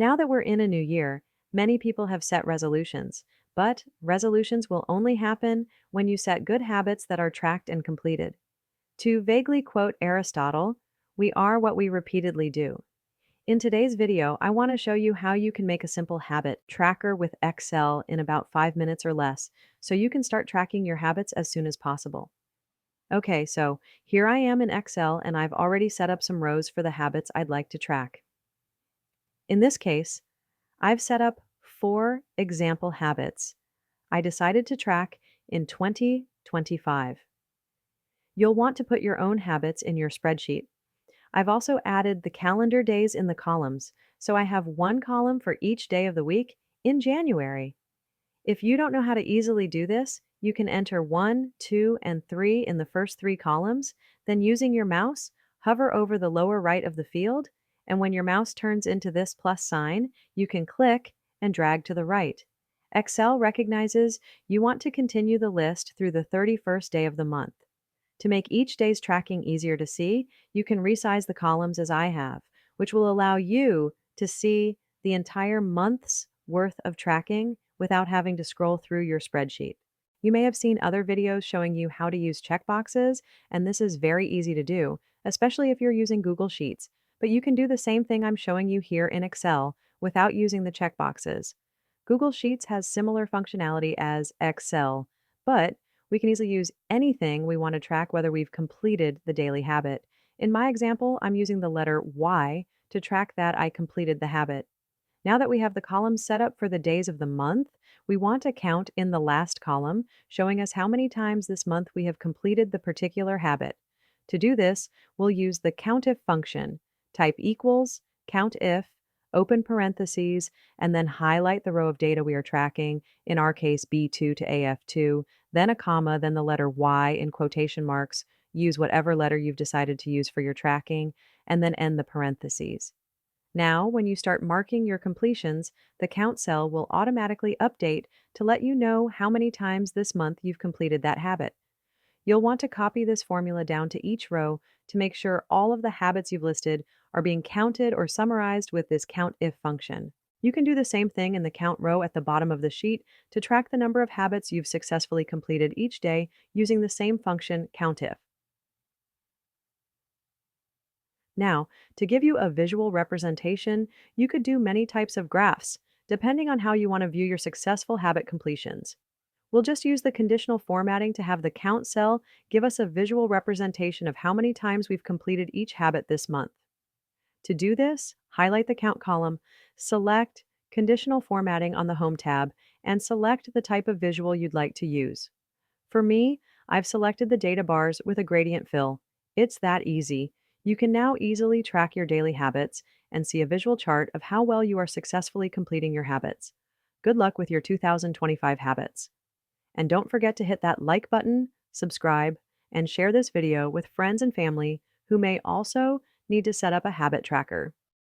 Now that we're in a new year, many people have set resolutions, but resolutions will only happen when you set good habits that are tracked and completed. To vaguely quote Aristotle, we are what we repeatedly do. In today's video, I want to show you how you can make a simple habit tracker with Excel in about 5 minutes or less, so you can start tracking your habits as soon as possible. Okay, so here I am in Excel and I've already set up some rows for the habits I'd like to track. In this case, I've set up 4 example habits I decided to track in 2025. You'll want to put your own habits in your spreadsheet. I've also added the calendar days in the columns, so I have one column for each day of the week in January. If you don't know how to easily do this, you can enter 1, 2, and 3 in the first 3 columns, then using your mouse, hover over the lower right of the field, and when your mouse turns into this plus sign, you can click and drag to the right. Excel recognizes you want to continue the list through the 31st day of the month. To make each day's tracking easier to see, you can resize the columns as I have, which will allow you to see the entire month's worth of tracking without having to scroll through your spreadsheet. You may have seen other videos showing you how to use checkboxes, and this is very easy to do, especially if you're using Google Sheets. But you can do the same thing I'm showing you here in Excel without using the checkboxes. Google Sheets has similar functionality as Excel, but we can easily use anything we want to track whether we've completed the daily habit. In my example, I'm using the letter Y to track that I completed the habit. Now that we have the columns set up for the days of the month, we want a count in the last column, showing us how many times this month we have completed the particular habit. To do this, we'll use the COUNTIF function. Type equals, COUNTIF, open parentheses, and then highlight the row of data we are tracking, in our case B2 to AF2, then a comma, then the letter Y in quotation marks. Use whatever letter you've decided to use for your tracking, and then end the parentheses. Now, when you start marking your completions, the count cell will automatically update to let you know how many times this month you've completed that habit. You'll want to copy this formula down to each row to make sure all of the habits you've listed are being counted or summarized with this COUNTIF function. You can do the same thing in the count row at the bottom of the sheet to track the number of habits you've successfully completed each day using the same function COUNTIF. Now, to give you a visual representation, you could do many types of graphs, depending on how you want to view your successful habit completions. We'll just use the conditional formatting to have the count cell give us a visual representation of how many times we've completed each habit this month. To do this, highlight the count column, select conditional formatting on the Home tab, and select the type of visual you'd like to use. For me, I've selected the data bars with a gradient fill. It's that easy. You can now easily track your daily habits and see a visual chart of how well you are successfully completing your habits. Good luck with your 2025 habits. And don't forget to hit that like button, subscribe, and share this video with friends and family who may also need to set up a habit tracker.